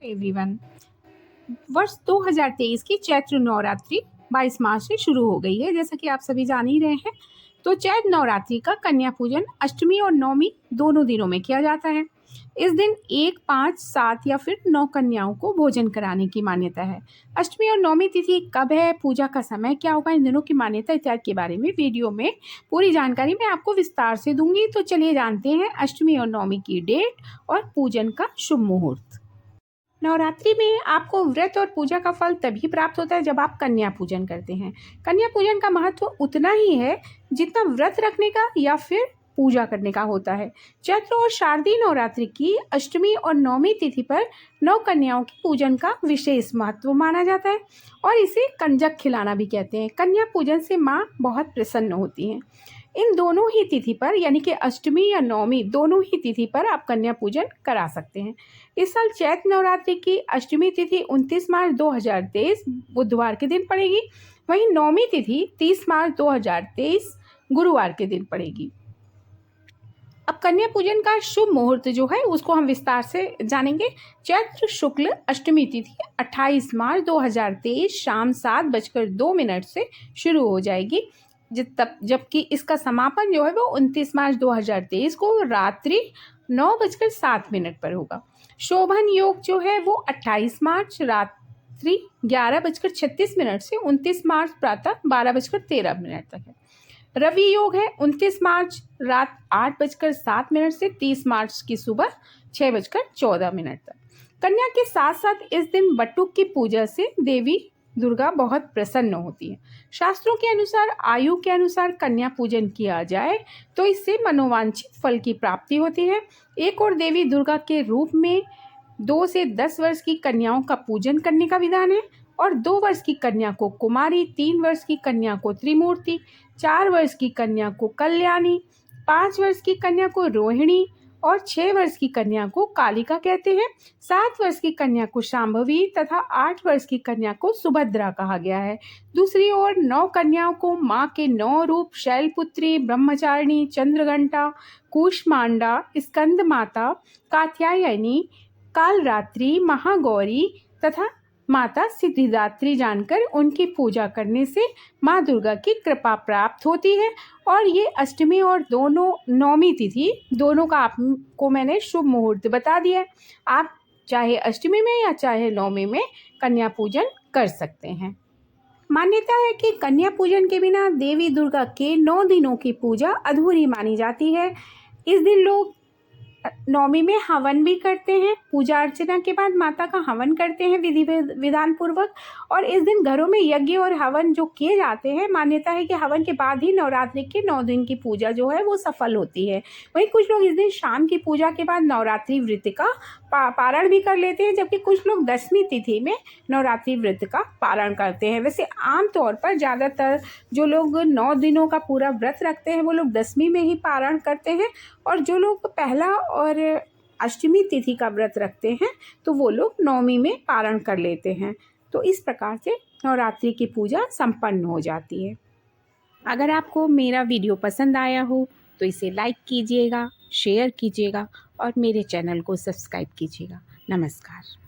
Everyone. वर्ष 2023 की चैत्र नवरात्रि 22 मार्च से शुरू हो गई है, जैसा कि आप सभी जान ही रहे हैं। तो चैत्र नवरात्रि का कन्या पूजन अष्टमी और नवमी दोनों दिनों में किया जाता है। इस दिन 1, 5, 7 या फिर 9 कन्याओं को भोजन कराने की मान्यता है। अष्टमी और नवमी तिथि कब है, पूजा का समय क्या होगा, इन दिनों की मान्यता इत्यादि के बारे में वीडियो में पूरी जानकारी मैं आपको विस्तार से दूंगी। तो चलिए जानते हैं अष्टमी और नवमी की डेट और पूजन का शुभ मुहूर्त। नवरात्रि में आपको व्रत और पूजा का फल तभी प्राप्त होता है जब आप कन्या पूजन करते हैं। कन्या पूजन का महत्व उतना ही है जितना व्रत रखने का या फिर पूजा करने का होता है। चैत्र और शारदीय नवरात्रि की अष्टमी और नवमी तिथि पर 9 कन्याओं की पूजन का विशेष महत्व माना जाता है और इसे कंजक खिलाना भी कहते हैं। कन्या पूजन से माँ बहुत प्रसन्न होती हैं। इन दोनों ही तिथि पर यानी कि अष्टमी या नवमी दोनों ही तिथि पर आप कन्या पूजन करा सकते हैं। इस साल चैत्र नवरात्रि की अष्टमी तिथि 29 मार्च 2023 बुधवार के दिन पड़ेगी। वहीं नवमी तिथि 30 मार्च 2023 गुरुवार के दिन पड़ेगी। अब कन्या पूजन का शुभ मुहूर्त जो है उसको हम विस्तार से जानेंगे। चैत्र शुक्ल अष्टमी तिथि 28 मार्च 2023 शाम 7:02 से शुरू हो जाएगी, जबकि इसका समापन जो है वो 29 मार्च 2023 को रात्रि 9:07 पर होगा। शोभन योग जो है वो 28 मार्च रात्रि 11:36 से 29 मार्च प्रातः 12:13 तक है। रवि योग है 29 मार्च रात 8:07 से 30 मार्च की सुबह 6:14 तक। कन्या के साथ साथ इस दिन बटुक की पूजा से देवी दुर्गा बहुत प्रसन्न होती है। शास्त्रों के अनुसार आयु के अनुसार कन्या पूजन किया जाए तो इससे मनोवांछित फल की प्राप्ति होती है। एक और देवी दुर्गा के रूप में 2 से 10 वर्ष की कन्याओं का पूजन करने का विधान है और 2 वर्ष की कन्या को कुमारी, 3 वर्ष की कन्या को त्रिमूर्ति, 4 वर्ष की कन्या को कल्याणी, 5 वर्ष की कन्या को रोहिणी और 6 वर्ष की कन्या को कालिका कहते हैं। 7 वर्ष की कन्या को शांभवी तथा 8 वर्ष की कन्या को सुभद्रा कहा गया है। दूसरी ओर 9 कन्याओं को माँ के 9 रूप शैलपुत्री, ब्रह्मचारिणी, चंद्रघंटा, कूष्मांडा, स्कंद माता, कात्यायनी, कालरात्रि, महागौरी तथा माता सिद्धिदात्री जानकर उनकी पूजा करने से माँ दुर्गा की कृपा प्राप्त होती है। और ये अष्टमी और दोनों नवमी तिथि दोनों का आपको मैंने शुभ मुहूर्त बता दिया है। आप चाहे अष्टमी में या चाहे नवमी में कन्या पूजन कर सकते हैं। मान्यता है कि कन्या पूजन के बिना देवी दुर्गा के 9 दिनों की पूजा अधूरी मानी जाती है। इस दिन लोग नवमी में हवन भी करते हैं। पूजा अर्चना के बाद माता का हवन करते हैं विधि विधान पूर्वक और इस दिन घरों में यज्ञ और हवन जो किए जाते हैं, मान्यता है कि हवन के बाद ही नवरात्रि के 9 दिन की पूजा जो है वो सफल होती है। वहीं कुछ लोग इस दिन शाम की पूजा के बाद नवरात्रि व्रत का पारण भी कर लेते हैं, जबकि कुछ लोग 10वीं तिथि में नवरात्रि व्रत का पारण करते हैं। वैसे आमतौर पर ज़्यादातर जो लोग 9 दिनों का पूरा व्रत रखते हैं वो लोग 10वीं में ही पारण करते हैं और जो लोग पहला और अष्टमी तिथि का व्रत रखते हैं तो वो लोग नवमी में पारण कर लेते हैं। तो इस प्रकार से नवरात्रि की पूजा संपन्न हो जाती है। अगर आपको मेरा वीडियो पसंद आया हो तो इसे लाइक कीजिएगा, शेयर कीजिएगा और मेरे चैनल को सब्सक्राइब कीजिएगा। नमस्कार।